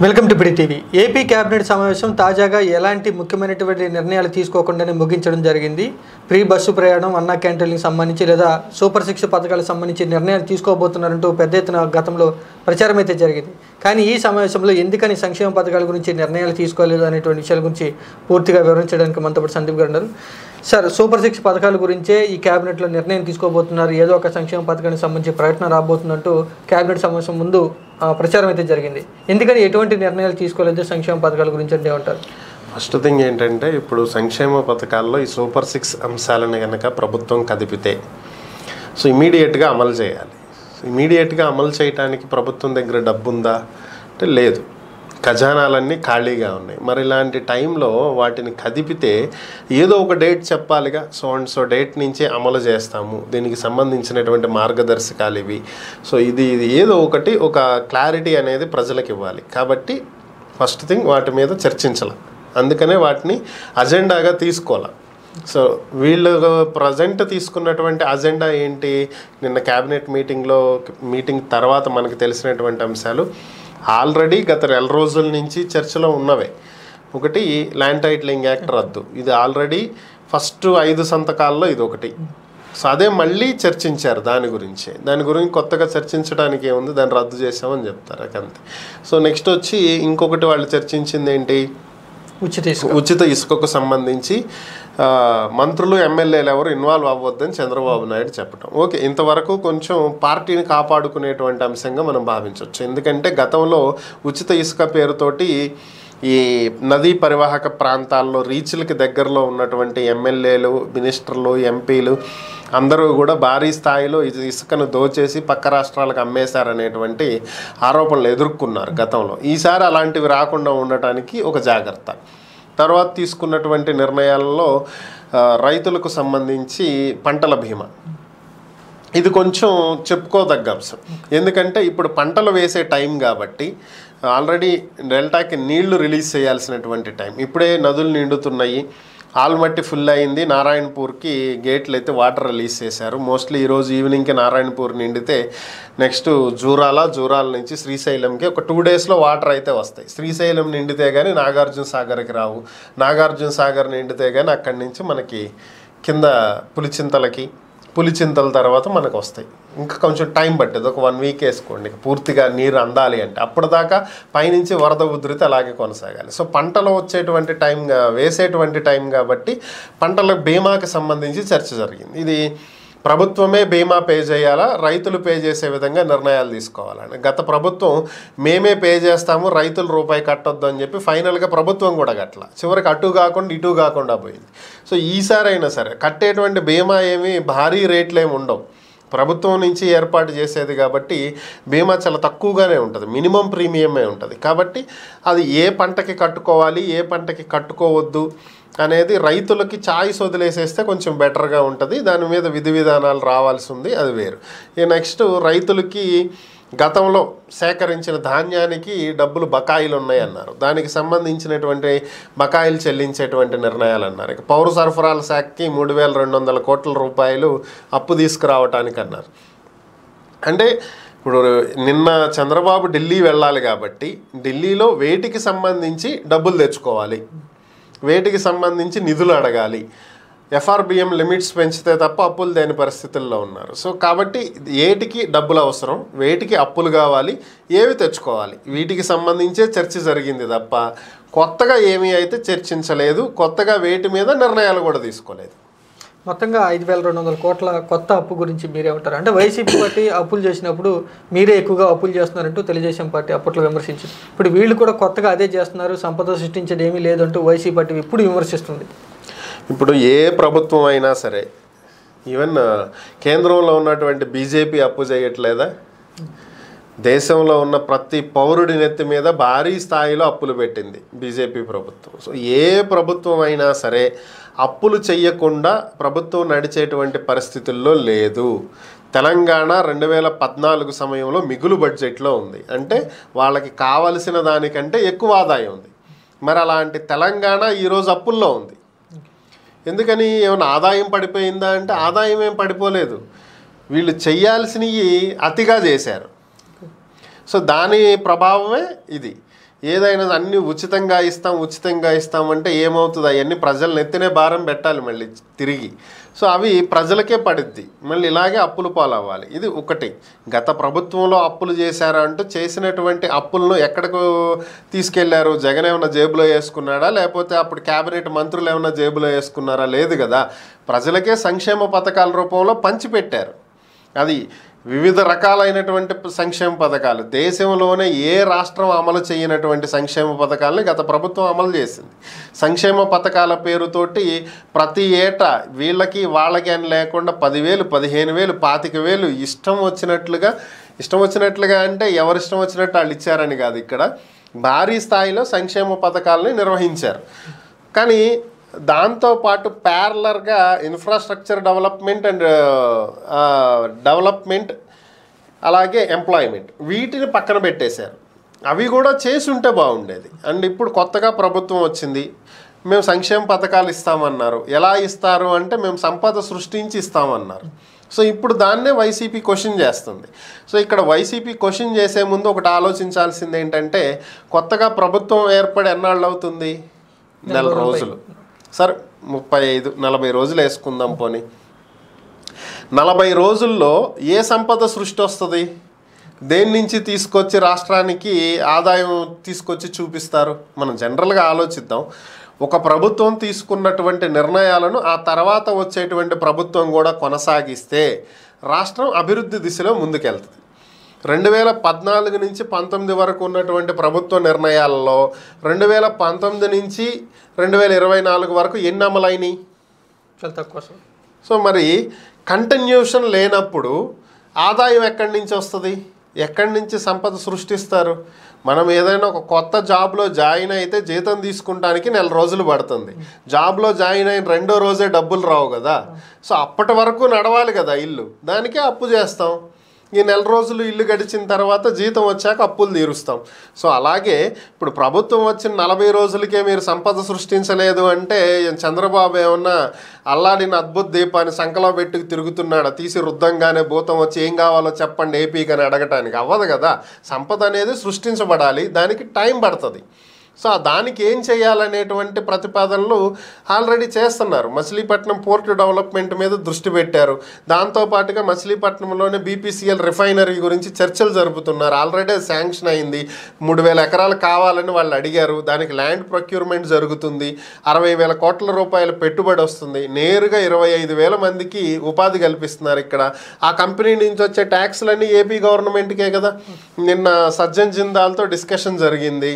Welcome to PD TV. AP cabinet సమావేశం తాజాగా ఎలాంటి ముఖ్యమైనటువంటి నిర్ణయాలు తీసుకోకుండానే ముగించడం జరిగింది. ఫ్రీ బస్సు ప్రయాణం, అన్నా క్యాంటీన్లకు సంబంధించి లేదా సూపర్ 6 పథకాలకు సంబంధించి నిర్ణయాలు తీసుకోబోతున్నారంటూ పెద్ద ఎత్తున గతంలో ప్రచారం అయితే జరిగింది. కానీ ఈ సమావేశంలో ఎందుకని సంక్షేమ పథకాల గురించి నిర్ణయాలు తీసుకోలేదు అనేటువంటి విషయాల గురించి పూర్తిగా వివరించడానికి మనతో పాటు సందీప్ గారు ఉన్నారు. సార్, సూపర్ 6 పథకాల గురించే ఈ క్యాబినెట్లో నిర్ణయం తీసుకోబోతున్నారు, ఏదో ఒక సంక్షేమ పథకానికి సంబంధించి ప్రకటన రాబోతుందంటూ క్యాబినెట్ సమావేశం ముందు ప్రచారం అయితే జరిగింది. ఎందుకని ఎటువంటి నిర్ణయాలు తీసుకోలేదు సంక్షేమ పథకాల గురించి అంటే ఏమంటారు? ఫస్ట్ థింగ్ ఏంటంటే, ఇప్పుడు సంక్షేమ పథకాల్లో ఈ సూపర్ 6 అంశాలను కనుక ప్రభుత్వం కదిపితే ఇమీడియట్గా అమలు చేయాలి. ఇమీడియట్గా అమలు చేయడానికి ప్రభుత్వం దగ్గర డబ్బు ఉందా అంటే లేదు, ఖజానాలన్నీ ఖాళీగా ఉన్నాయి. మరి ఇలాంటి టైంలో వాటిని కదిపితే ఏదో ఒక డేట్ చెప్పాలిగా. సో డేట్ నుంచే అమలు చేస్తాము, దీనికి సంబంధించినటువంటి మార్గదర్శకాలు ఇవి. ఇది ఏదో ఒకటి, ఒక క్లారిటీ అనేది ప్రజలకు ఇవ్వాలి. కాబట్టి ఫస్ట్ థింగ్ వాటి మీద చర్చించాలి. అందుకనే వాటిని అజెండాగా తీసుకోవాలి. వీళ్ళు ప్రజెంట్ తీసుకున్నటువంటి అజెండా ఏంటి? నిన్న క్యాబినెట్ మీటింగ్ తర్వాత మనకు తెలిసినటువంటి అంశాలు ఆల్రెడీ గత నెల రోజుల నుంచి చర్చలో ఉన్నవే. ఒకటి, ల్యాండ్ టైటిలింగ్ యాక్ట్ రద్దు. ఇది ఆల్రెడీ ఫస్ట్ 5 సంతకాల్లో ఇది ఒకటి. అదే మళ్ళీ చర్చించారు దాని గురించి కొత్తగా చర్చించడానికి ఏముంది, దాన్ని రద్దు చేసామని చెప్తారు అంతే. నెక్స్ట్ వచ్చి ఇంకొకటి వాళ్ళు చర్చించింది ఏంటి, ఉచిత ఇసుకకు సంబంధించి మంత్రులు ఎమ్మెల్యేలు ఎవరు ఇన్వాల్వ్ అవ్వద్దని చంద్రబాబు నాయుడు చెప్పడం. ఓకే, ఇంతవరకు కొంచెం పార్టీని కాపాడుకునేటువంటి అంశంగా మనం భావించవచ్చు. ఎందుకంటే గతంలో ఉచిత ఇసుక పేరుతోటి ఈ నదీ పరివాహక ప్రాంతాల్లో రీచ్లకి దగ్గరలో ఉన్నటువంటి ఎమ్మెల్యేలు, మినిస్టర్లు, ఎంపీలు అందరూ కూడా భారీ స్థాయిలో ఇసుకను దోచేసి పక్క రాష్ట్రాలకు అమ్మేశారనేటువంటి ఆరోపణలు ఎదుర్కొన్నారు గతంలో. ఈసారి అలాంటివి రాకుండా ఉండటానికి ఒక జాగ్రత్త. తర్వాత తీసుకున్నటువంటి నిర్ణయాలలో రైతులకు సంబంధించి పంటల బీమా, ఇది కొంచెం చెప్పుకోదగ్గ అంశం. ఎందుకంటే ఇప్పుడు పంటలు వేసే టైం కాబట్టి ఆల్రెడీ డెల్టాకి నీళ్లు రిలీజ్ చేయాల్సినటువంటి టైం. ఇప్పుడే నదులు నిండుతున్నాయి, ఆల్మట్టి ఫుల్ అయింది. నారాయణపూర్కి గేట్లు అయితే వాటర్ రిలీజ్ చేశారు. మోస్ట్లీ ఈరోజు ఈవినింగ్కి నారాయణపూర్ నిండితే నెక్స్ట్ జూరాల నుంచి శ్రీశైలంకి ఒక 2 డేస్లో వాటర్ అయితే వస్తాయి. శ్రీశైలం నిండితే కానీ నాగార్జున సాగర్కి రావు, నాగార్జున సాగర్ నిండితే కానీ అక్కడి నుంచి మనకి కింద పులిచింతల తర్వాత మనకు వస్తాయి. ఇంకా కొంచెం టైం పట్టేది, ఒక 1 వీక్ వేసుకోండి పూర్తిగా నీరు అందాలి అంటే. అప్పటిదాకా పైనుంచి వరద ఉధృతి అలాగే కొనసాగాలి. పంటలు వచ్చేటువంటి వేసేటువంటి టైం కాబట్టి పంటల బీమాకి సంబంధించి చర్చ జరిగింది. ఇది ప్రభుత్వమే బీమా పే చేయాలా, రైతులు పే చేసే విధంగా నిర్ణయాలు తీసుకోవాలని. గత ప్రభుత్వం మేమే పే చేస్తాము, రైతులు రూపాయి కట్టొద్దు అని చెప్పి ఫైనల్గా ప్రభుత్వం కూడా కట్టల, చివరికి అటు కాకుండా ఇటు కాకుండా పోయింది. ఈసారైనా సరే కట్టేటువంటి బీమా ఏమి భారీ రేట్లు ఏమి ఉండవు, ప్రభుత్వం నుంచి ఏర్పాటు చేసేది కాబట్టి బీమా చాలా తక్కువగానే ఉంటుంది, మినిమం ప్రీమియమే ఉంటుంది. కాబట్టి అది ఏ పంటకి కట్టుకోవాలి, ఏ పంటకి కట్టుకోవద్దు అనేది రైతులకి చాయిస్ వదిలేసేస్తే కొంచెం బెటర్గా ఉంటుంది. దాని మీద విధి విధానాలు రావాల్సి ఉంది, అది వేరు. నెక్స్ట్, రైతులకి గతంలో సేకరించిన ధాన్యానికి డబ్బులు బకాయిలు ఉన్నాయన్నారు, దానికి సంబంధించినటువంటి బకాయిలు చెల్లించేటువంటి నిర్ణయాలు అన్నారు. ఇక పౌర సరఫరాల శాఖకి 3200 కోట్ల రూపాయలు అప్పు తీసుకురావటానికి అన్నారు. అంటే ఇప్పుడు నిన్న చంద్రబాబు ఢిల్లీ వెళ్ళాలి కాబట్టి ఢిల్లీలో వేటికి సంబంధించి డబ్బులు తెచ్చుకోవాలి, వేటికి సంబంధించి నిధులు అడగాలి. ఎఫ్ఆర్బిఎం లిమిట్స్ పెంచితే తప్ప అప్పులు దేని పరిస్థితుల్లో ఉన్నారు. కాబట్టి ఏటికి డబ్బులు అవసరం, వేటికి అప్పులు కావాలి, ఏవి తెచ్చుకోవాలి, వీటికి సంబంధించే చర్చ జరిగింది తప్ప కొత్తగా ఏమీ అయితే చర్చించలేదు, కొత్తగా వేటి మీద నిర్ణయాలు కూడా తీసుకోలేదు. మొత్తంగా 5200 కోట్ల కొత్త అప్పు గురించి మీరేమంటారు? అంటే వైసీపీ పార్టీ అప్పులు చేసినప్పుడు మీరే ఎక్కువగా అప్పులు చేస్తున్నారంటూ తెలుగుదేశం పార్టీ అప్పట్లో విమర్శించింది. ఇప్పుడు వీళ్ళు కూడా కొత్తగా అదే చేస్తున్నారు, సంపద సృష్టించేది ఏమీ లేదంటూ వైసీపీ పార్టీ ఇప్పుడు విమర్శిస్తుంది. ఇప్పుడు ఏ ప్రభుత్వం అయినా సరే, ఈవెన్ కేంద్రంలో ఉన్నటువంటి బీజేపీ అప్పు చేయట్లేదా? దేశంలో ఉన్న ప్రతి పౌరుడి నెత్తి మీద భారీ స్థాయిలో అప్పులు పెట్టింది బీజేపీ ప్రభుత్వం. ఏ ప్రభుత్వం అయినా సరే అప్పులు చెయ్యకుండా ప్రభుత్వం నడిచేటువంటి పరిస్థితుల్లో లేదు. తెలంగాణ 2014 సమయంలో మిగులు బడ్జెట్లో ఉంది, అంటే వాళ్ళకి కావలసిన దానికంటే ఎక్కువ ఆదాయం ఉంది. మరి అలాంటి తెలంగాణ ఈరోజు అప్పుల్లో ఉంది. ఎందుకని? ఏమైనా ఆదాయం పడిపోయిందా అంటే ఆదాయం ఏం పడిపోలేదు, వీళ్ళు చెయ్యాల్సినవి అతిగా చేశారు. దాని ప్రభావమే ఇది. ఏదైనా అన్నీ ఉచితంగా ఇస్తామంటే ఏమవుతుంది, అవన్నీ ప్రజలు నెత్తినే భారం పెట్టాలి మళ్ళీ తిరిగి. సో అవి ప్రజలకే పడిద్ది, మళ్ళీ ఇలాగే అప్పులు పాలవ్వాలి. ఇది ఒకటి. గత ప్రభుత్వంలో అప్పులు చేశారా అంటూ చేసినటువంటి అప్పులను ఎక్కడికి తీసుకెళ్లారు? జగన్ ఏమన్నా జేబులో వేసుకున్నాడా, లేకపోతే అప్పుడు క్యాబినెట్ మంత్రులు ఏమన్నా జేబులో వేసుకున్నారా? లేదు కదా, ప్రజలకే సంక్షేమ పథకాల రూపంలో పంచిపెట్టారు. అది వివిధ రకాలైనటువంటి సంక్షేమ పథకాలు, దేశంలోనే ఏ రాష్ట్రం అమలు చేయనటువంటి సంక్షేమ పథకాలని గత ప్రభుత్వం అమలు చేసింది. సంక్షేమ పథకాల పేరుతోటి ప్రతి ఏటా వీళ్ళకి వాళ్ళకి అని లేకుండా 10,000, 15,000, 25,000 ఇష్టం వచ్చినట్లుగా అంటే ఎవరిష్టం వచ్చినట్టు వాళ్ళు ఇచ్చారని కాదు, ఇక్కడ భారీ స్థాయిలో సంక్షేమ పథకాలని నిర్వహించారు. కానీ దాంతోపాటు ప్యారలర్గా ఇన్ఫ్రాస్ట్రక్చర్ డెవలప్మెంట్ అలాగే ఎంప్లాయ్మెంట్ వీటిని పక్కన పెట్టేశారు. అవి కూడా చేసి ఉంటే బాగుండేది. అండ్ ఇప్పుడు కొత్తగా ప్రభుత్వం వచ్చింది, మేము సంక్షేమ పథకాలు ఇస్తామన్నారు. ఎలా ఇస్తారు అంటే మేము సంపద సృష్టించి ఇస్తామన్నారు. సో ఇప్పుడు దాన్నే వైసీపీ క్వశ్చన్ చేస్తుంది. సో ఇక్కడ వైసీపీ క్వశ్చన్ చేసే ముందు ఒకటి ఆలోచించాల్సింది ఏంటంటే, కొత్తగా ప్రభుత్వం ఏర్పడి ఎన్నాళ్ళు అవుతుంది? 4 రోజులు. సరే 35-40 రోజులు వేసుకుందాం. పోనీ 40 రోజుల్లో ఏ సంపద సృష్టి వస్తుంది? దేని నుంచి తీసుకొచ్చి రాష్ట్రానికి ఆదాయం తీసుకొచ్చి చూపిస్తారు? మనం జనరల్గా ఆలోచిద్దాం. ఒక ప్రభుత్వం తీసుకున్నటువంటి నిర్ణయాలను ఆ తర్వాత వచ్చేటువంటి ప్రభుత్వం కూడా కొనసాగిస్తే రాష్ట్రం అభివృద్ధి దిశలో ముందుకెళ్తుంది. 2014 నుంచి 19 వరకు ఉన్నటువంటి ప్రభుత్వ నిర్ణయాలలో 2019 నుంచి 2024 వరకు ఎన్ని అమలైనవి? చాలా తక్కువ. సో మరి కంటిన్యూషన్ లేనప్పుడు ఆదాయం ఎక్కడి నుంచి వస్తుంది? ఎక్కడి నుంచి సంపద సృష్టిస్తారు? మనం ఏదైనా ఒక కొత్త జాబ్లో జాయిన్ అయితే జీతం తీసుకుంటానికి 4 రోజులు పడుతుంది. జాబ్లో జాయిన్ అయిన 2వ రోజే డబ్బులు రావు కదా. సో అప్పటి వరకు నడవాలి కదా ఇల్లు, దానికే అప్పు చేస్తాం. ఈ 4 రోజులు ఇల్లు గడిచిన తర్వాత జీతం వచ్చాక అప్పులు తీరుస్తాం. సో అలాగే ఇప్పుడు ప్రభుత్వం వచ్చిన 40 రోజులకే మీరు సంపద సృష్టించలేదు అంటే చంద్రబాబు ఏమన్నా అల్లాడిన అద్భుత దీపాన్ని సంకలో పెట్టుకు తిరుగుతున్నాడా? తీసి రుద్దంగానే భూతం వచ్చి ఏం కావాలో చెప్పండి ఏపీకి అని అడగటానికి అవ్వదు కదా. సంపద అనేది సృష్టించబడాలి, దానికి టైం పడుతుంది. సో దానికి ఏం చేయాలనేటువంటి ప్రతిపాదనలు ఆల్రెడీ చేస్తున్నారు. మచిలీపట్నం పోర్ట్ డెవలప్మెంట్ మీద దృష్టి పెట్టారు. దాంతోపాటుగా మచిలీపట్నంలోనే బీపీసీఎల్ రిఫైనరీ గురించి చర్చలు జరుపుతున్నారు. ఆల్రెడీ శాంక్షన్ అయింది. 3,000 ఎకరాలు కావాలని వాళ్ళు అడిగారు. దానికి ల్యాండ్ ప్రొక్యూర్మెంట్ జరుగుతుంది. 60,000 కోట్ల రూపాయల పెట్టుబడి వస్తుంది. నేరుగా 25,000 మందికి ఉపాధి కల్పిస్తున్నారు. ఇక్కడ ఆ కంపెనీ నుంచి వచ్చే ట్యాక్స్లన్నీ ఏపీ గవర్నమెంట్కే కదా. నిన్న సజ్జన్ జిందాల్తో డిస్కషన్ జరిగింది.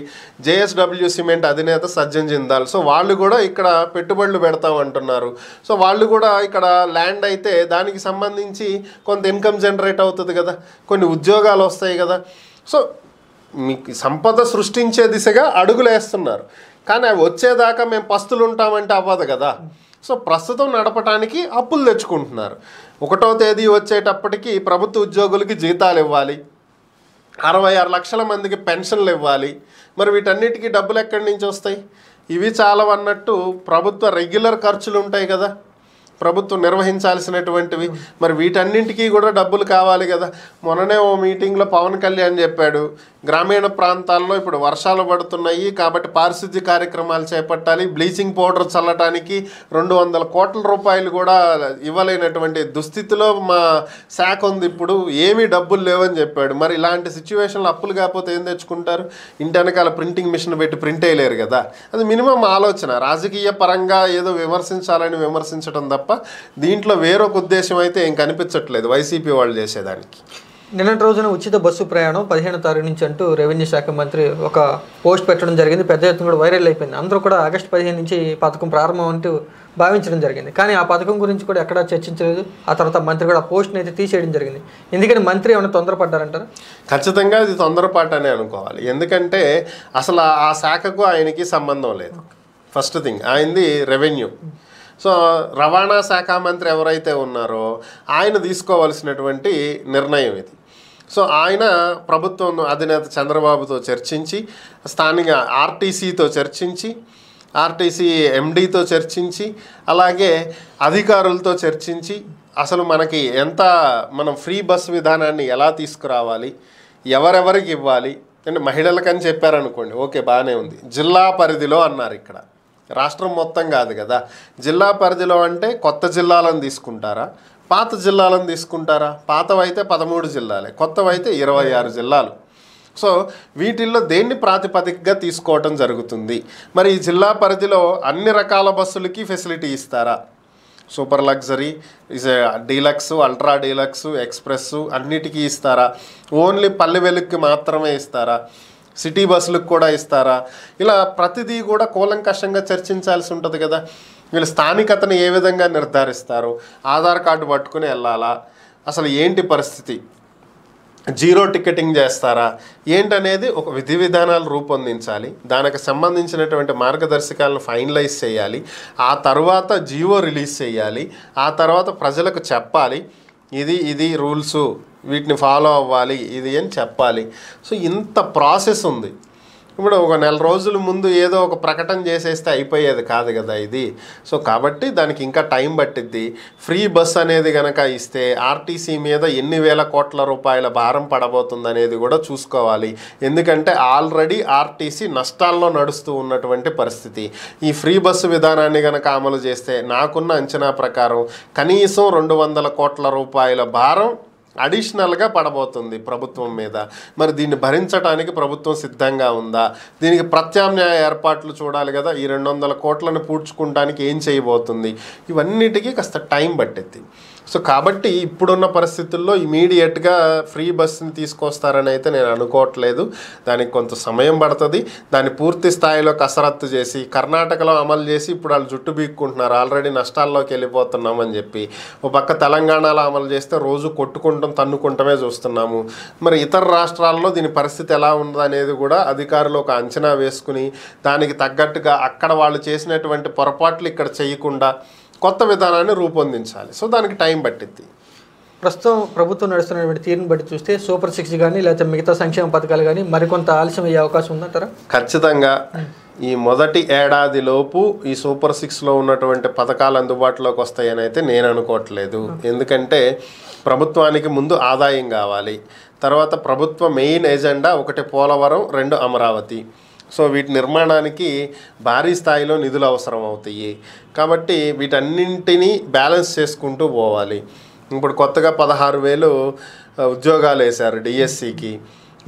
JSW సిమెంట్ అధినేత సజ్జన్ జిందాల్. సో వాళ్ళు కూడా ఇక్కడ పెట్టుబడులు పెడతామంటున్నారు. సో వాళ్ళు కూడా ఇక్కడ ల్యాండ్ అయితే దానికి సంబంధించి కొంత ఇన్కమ్ జనరేట్ అవుతుంది కదా, కొన్ని ఉద్యోగాలు వస్తాయి కదా. సో మీకు సంపద సృష్టించే దిశగా అడుగులు వేస్తున్నారు. కానీ అవి వచ్చేదాకా మేము పస్తులు ఉంటామంటే అవ్వదు కదా. సో ప్రస్తుతం నడపడానికి అప్పులు తెచ్చుకుంటున్నారు. 1వ తేదీ వచ్చేటప్పటికి ప్రభుత్వ ఉద్యోగులకి జీతాలు ఇవ్వాలి, 66 లక్షల మందికి పెన్షన్లు ఇవ్వాలి. మరి వీటన్నిటికీ డబ్బులు ఎక్కడి నుంచి వస్తాయి? ఇవి చాలవన్నట్టు ప్రభుత్వ రెగ్యులర్ ఖర్చులు ఉంటాయి కదా, ప్రభుత్వం నిర్వహించాల్సినటువంటివి. మరి వీటన్నింటికీ కూడా డబ్బులు కావాలి కదా. మొన్ననే ఓ మీటింగ్లో పవన్ కళ్యాణ్ చెప్పాడు, గ్రామీణ ప్రాంతాల్లో ఇప్పుడు వర్షాలు పడుతున్నాయి కాబట్టి పారిశుద్ధ్య కార్యక్రమాలు చేపట్టాలి, బ్లీచింగ్ పౌడర్ చల్లటానికి 200 కోట్ల రూపాయలు కూడా ఇవ్వలేనటువంటి దుస్థితిలో మా శాఖ ఉంది, ఇప్పుడు ఏమీ డబ్బులు లేవని చెప్పాడు. మరి ఇలాంటి సిచ్యువేషన్లో అప్పులు కాకపోతే ఏం తెచ్చుకుంటారు? ఇంటి వెనకాల ప్రింటింగ్ మిషన్ పెట్టి ప్రింట్ వేయలేరు కదా. అది మినిమం ఆలోచన. రాజకీయ పరంగా ఏదో విమర్శించాలని విమర్శించడం తప్ప దీంట్లో వేరొక ఉద్దేశం అయితే ఏం కనిపించట్లేదు వైసీపీ వాళ్ళు చేసేదానికి. నిన్నటి రోజున ఉచిత బస్సు ప్రయాణం 15వ తారీఖు నుంచి అంటూ రెవెన్యూ శాఖ మంత్రి ఒక పోస్ట్ పెట్టడం జరిగింది. పెద్ద ఎత్తున కూడా వైరల్ అయిపోయింది. అందరూ కూడా ఆగస్టు 15 నుంచి పథకం ప్రారంభం అంటూ భావించడం జరిగింది. కానీ ఆ పథకం గురించి కూడా ఎక్కడా చర్చించలేదు. ఆ తర్వాత మంత్రి కూడా ఆ పోస్ట్ని అయితే తీసేయడం జరిగింది. ఎందుకని మంత్రి ఏమైనా తొందరపడ్డారంటారా? ఖచ్చితంగా ఇది తొందరపాటనే అనుకోవాలి. ఎందుకంటే అసలు ఆ శాఖకు ఆయనకి సంబంధం లేదు. ఫస్ట్ థింగ్, ఆయనది రెవెన్యూ. సో రవాణా శాఖ మంత్రి ఎవరైతే ఉన్నారో ఆయన తీసుకోవాల్సినటువంటి నిర్ణయం ఇది. సో ఆయన ప్రభుత్వం అధినేత చంద్రబాబుతో చర్చించి, స్థానిక ఆర్టీసీతో చర్చించి, ఆర్టీసీ ఎండీతో చర్చించి, అలాగే అధికారులతో చర్చించి అసలు మనకి మనం ఫ్రీ బస్ విధానాన్ని ఎలా తీసుకురావాలి, ఎవరెవరికి ఇవ్వాలి అంటే మహిళలకని చెప్పారనుకోండి, ఓకే బాగానే ఉంది. జిల్లా పరిధిలో అన్నారు, ఇక్కడ రాష్ట్రం మొత్తం కాదు కదా. జిల్లా పరిధిలో అంటే కొత్త జిల్లాలను తీసుకుంటారా, పాత జిల్లాలను తీసుకుంటారా? పాతవైతే 13 జిల్లాలే, కొత్తవైతే 26 జిల్లాలు. సో వీటిల్లో దేన్ని ప్రాతిపదికగా తీసుకోవటం జరుగుతుంది? మరి ఈ జిల్లా పరిధిలో అన్ని రకాల బస్సులకి ఫెసిలిటీ ఇస్తారా? Super luxury, deluxe, ultra deluxe, express అన్నిటికీ ఇస్తారా? ఓన్లీ పల్లె వెలుగుకి మాత్రమే ఇస్తారా? సిటీ బస్సులకు కూడా ఇస్తారా? ఇలా ప్రతిదీ కూడా కూలంకషంగా చర్చించాల్సి ఉంటుంది కదా. వీళ్ళు స్థానికతను ఏ విధంగా నిర్ధారిస్తారు? ఆధార్ కార్డు పట్టుకుని వెళ్ళాలా? అసలు ఏంటి పరిస్థితి? జీరో టికెటింగ్ చేస్తారా? ఏంటనేది ఒక విధి విధానాలు రూపొందించాలి. దానికి సంబంధించినటువంటి మార్గదర్శకాలను ఫైనలైజ్ చేయాలి. ఆ తర్వాత జీవో రిలీజ్ చేయాలి. ఆ తర్వాత ప్రజలకు చెప్పాలి, ఇది రూల్సు, వీటిని ఫాలో అవ్వాలి, ఇది అని చెప్పాలి. సో ఇంత ప్రాసెస్ ఉంది. ఇప్పుడు ఒక నెల రోజుల ముందు ఏదో ఒక ప్రకటన చేసేస్తే అయిపోయేది కాదు కదా ఇది. సో కాబట్టి దానికి ఇంకా టైం పట్టిద్ది. ఫ్రీ బస్ అనేది కనుక ఇస్తే ఆర్టీసీ మీద ఎన్ని వేల కోట్ల రూపాయల భారం పడబోతుంది అనేది కూడా చూసుకోవాలి. ఎందుకంటే ఆల్రెడీ ఆర్టీసీ నష్టాల్లో నడుస్తూ ఉన్నటువంటి పరిస్థితి. ఈ ఫ్రీ బస్సు విధానాన్ని కనుక అమలు చేస్తే నాకున్న అంచనా ప్రకారం కనీసం 200 కోట్ల రూపాయల భారం అడిషనల్గా పడబోతుంది ప్రభుత్వం మీద. మరి దీన్ని భరించడానికి ప్రభుత్వం సిద్ధంగా ఉందా? దీనికి ప్రత్యామ్నాయ ఏర్పాట్లు చూడాలి కదా. ఈ 200 కోట్లను పూడ్చుకుంటానికి ఏం చేయబోతుంది? ఇవన్నిటికీ కాస్త టైం పట్టింది. సో కాబట్టి ఇప్పుడున్న పరిస్థితుల్లో ఇమీడియట్గా ఫ్రీ బస్సుని తీసుకొస్తారని అయితే నేను అనుకోవట్లేదు. దానికి కొంత సమయం పడుతుంది. దాన్ని పూర్తి స్థాయిలో కసరత్తు చేసి కర్ణాటకలో అమలు చేసి ఇప్పుడు వాళ్ళు జుట్టు బీక్కుంటున్నారు, ఆల్రెడీ నష్టాల్లోకి వెళ్ళిపోతున్నామని చెప్పి. ఒక పక్క తెలంగాణలో అమలు చేస్తే రోజు కొట్టుకుంటాం, తన్నుకుంటమే చూస్తున్నాము. మరి ఇతర రాష్ట్రాల్లో దీని పరిస్థితి ఎలా ఉందనేది కూడా అధికారులు ఒక అంచనా వేసుకుని దానికి తగ్గట్టుగా అక్కడ వాళ్ళు చేసినటువంటి పొరపాట్లు ఇక్కడ చేయకుండా కొత్త విధానాన్ని రూపొందించాలి. సో దానికి టైం పట్టిద్ది. ప్రస్తుతం ప్రభుత్వం నడుస్తున్నటువంటి తీరుని బట్టి చూస్తే సూపర్ 6 కానీ లేకపోతే మిగతా సంక్షేమ పథకాలు కానీ మరికొంత ఆలస్యం అయ్యే అవకాశం ఉందంటారా? ఖచ్చితంగా ఈ మొదటి ఏడాదిలోపు ఈ సూపర్ 6లో ఉన్నటువంటి పథకాలు అందుబాటులోకి వస్తాయని అయితే నేను అనుకోవట్లేదు. ఎందుకంటే ప్రభుత్వానికి ముందు ఆదాయం కావాలి. తర్వాత ప్రభుత్వ main agenda 1 Polavaram, 2 Amaravati. So వీటి నిర్మాణానికి భారీ స్థాయిలో నిధులు అవసరం అవుతాయి. కాబట్టి వీటన్నింటినీ బ్యాలెన్స్ చేసుకుంటూ పోవాలి. ఇప్పుడు కొత్తగా 16,000 ఉద్యోగాలు వేశారు డిఎస్సికి.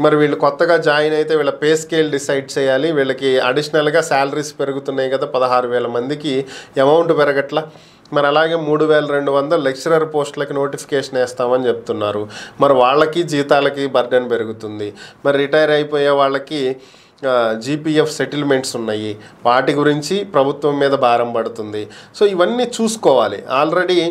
మరి వీళ్ళు కొత్తగా జాయిన్ అయితే వీళ్ళ పే స్కేల్ డిసైడ్ చేయాలి. వీళ్ళకి అడిషనల్గా శాలరీస్ పెరుగుతున్నాయి కదా, 16,000 మందికి అమౌంట్ పెరగట్లా. మరి అలాగే 3,200 లెక్చరర్ పోస్టులకి నోటిఫికేషన్ వేస్తామని చెప్తున్నారు. మరి వాళ్ళకి జీతాలకి బర్డెన్ పెరుగుతుంది. మరి రిటైర్ అయిపోయే వాళ్ళకి జీపీఎఫ్ సెటిల్మెంట్స్ ఉన్నాయి, వాటి గురించి ప్రభుత్వం మీద భారం పడుతుంది. సో ఇవన్నీ చూసుకోవాలి. ఆల్రెడీ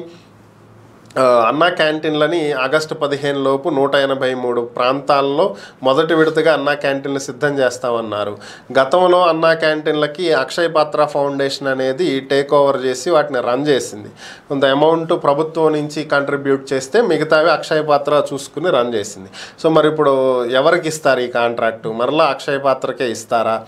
అన్నా క్యాంటీన్లని ఆగస్టు 15 లోపు 183 ప్రాంతాల్లో మొదటి విడతగా అన్నా క్యాంటీన్లు సిద్ధం చేస్తామన్నారు. గతంలో అన్నా క్యాంటీన్లకి అక్షయ పాత్ర ఫౌండేషన్ అనేది టేక్ ఓవర్ చేసి వాటిని రన్ చేసింది. కొంత అమౌంట్ ప్రభుత్వం నుంచి కంట్రిబ్యూట్ చేస్తే మిగతావి అక్షయ పాత్ర చూసుకుని రన్ చేసింది. సో మరి ఇప్పుడు ఎవరికి ఇస్తారు ఈ కాంట్రాక్టు? మరలా అక్షయ పాత్రకే ఇస్తారా,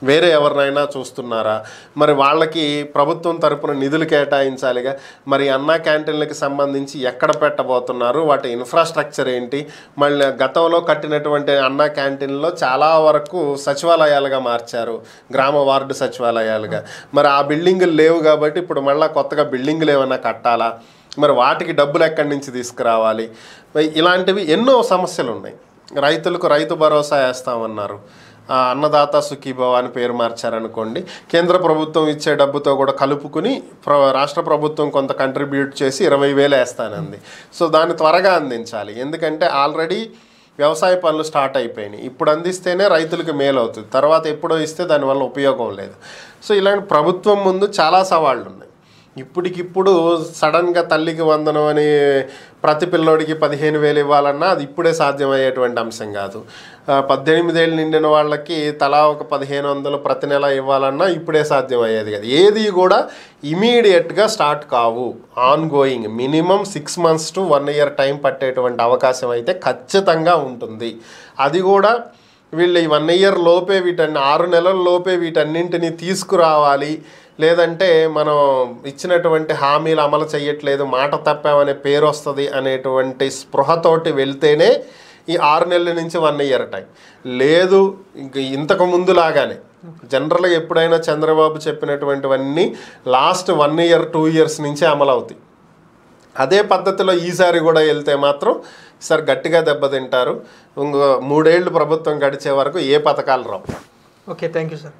వేరే ఎవరినైనా చూస్తున్నారా? మరి వాళ్ళకి ప్రభుత్వం తరపున నిధులు కేటాయించాలిగా. మరి అన్నా క్యాంటీన్లకు సంబంధించి ఎక్కడ పెట్టబోతున్నారు, వాటి ఇన్ఫ్రాస్ట్రక్చర్ ఏంటి? మళ్ళీ గతంలో కట్టినటువంటి అన్నా క్యాంటీన్లో చాలా వరకు సచివాలయాలుగా మార్చారు, గ్రామ వార్డు సచివాలయాలుగా. మరి ఆ బిల్డింగులు లేవు కాబట్టి ఇప్పుడు మళ్ళీ కొత్తగా బిల్డింగులు ఏమైనా కట్టాలా? మరి వాటికి డబ్బులు ఎక్కడి నుంచి తీసుకురావాలి? ఇలాంటివి ఎన్నో సమస్యలు ఉన్నాయి. రైతులకు రైతు భరోసా వేస్తామన్నారు, అన్నదాత సుఖీభవ అని పేరు మార్చారనుకోండి. కేంద్ర ప్రభుత్వం ఇచ్చే డబ్బుతో కూడా కలుపుకుని రాష్ట్ర ప్రభుత్వం కొంత కంట్రిబ్యూట్ చేసి 20,000 వేస్తానంది. సో దాన్ని త్వరగా అందించాలి. ఎందుకంటే ఆల్రెడీ వ్యవసాయ పనులు స్టార్ట్ అయిపోయినాయి. ఇప్పుడు అందిస్తేనే రైతులకు మేలు అవుతుంది, తర్వాత ఎప్పుడో ఇస్తే దానివల్ల ఉపయోగం లేదు. సో ఇలాంటి ప్రభుత్వం ముందు చాలా సవాళ్ళు ఉన్నాయి. ఇప్పటికిప్పుడు సడన్గా తల్లికి వందనం అని ప్రతి పిల్లోడికి 15,000 ఇవ్వాలన్నా అది ఇప్పుడే సాధ్యమయ్యేటువంటి అంశం కాదు. 18 ఏళ్ళు నిండిన వాళ్ళకి తలా ఒక 1,500 ప్రతి నెల ఇవ్వాలన్నా ఇప్పుడే సాధ్యమయ్యేది కాదు. ఏది కూడా ఇమీడియట్గా స్టార్ట్ కావు. Ongoing minimum 6 months to 1 year time పట్టేటువంటి అవకాశం అయితే ఖచ్చితంగా ఉంటుంది. అది కూడా వీళ్ళు ఈ 1 year లోపే 6 నెలల లోపే వీటన్నింటినీ తీసుకురావాలి. లేదంటే మనం ఇచ్చినటువంటి హామీలు అమలు చేయట్లేదు, మాట తప్పామనే పేరు వస్తుంది అనేటువంటి స్పృహతోటి వెళ్తేనే ఈ 6 నెలల నుంచి 1 ఇయర్ టైం లేదు. ఇంక ఇంతకు ముందులాగానే జనరల్గా ఎప్పుడైనా చంద్రబాబు చెప్పినటువంటివన్నీ లాస్ట్ 1 ఇయర్ 2 ఇయర్స్ నుంచే అమలు అవుతాయి. అదే పద్ధతిలో ఈసారి కూడా వెళ్తే మాత్రం సార్ గట్టిగా దెబ్బతింటారు. ఇంకో 3 ఏళ్ళు ప్రభుత్వం గడిచే వరకు ఏ పథకాలు రావు. Okay, thank you sir.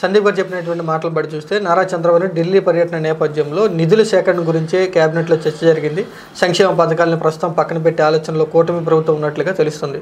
Sandeep గారు చెప్పినటువంటి మాటలు బట్టి చూస్తే నారా చంద్రబాబు ఢిల్లీ పర్యటన నేపథ్యంలో నిధుల సేకరణ గురించే కేబినెట్లో చర్చ జరిగింది. సంక్షేమ పథకాలను ప్రస్తుతం పక్కన పెట్టే ఆలోచనలో కూటమి ప్రభుత్వం ఉన్నట్లుగా తెలుస్తుంది.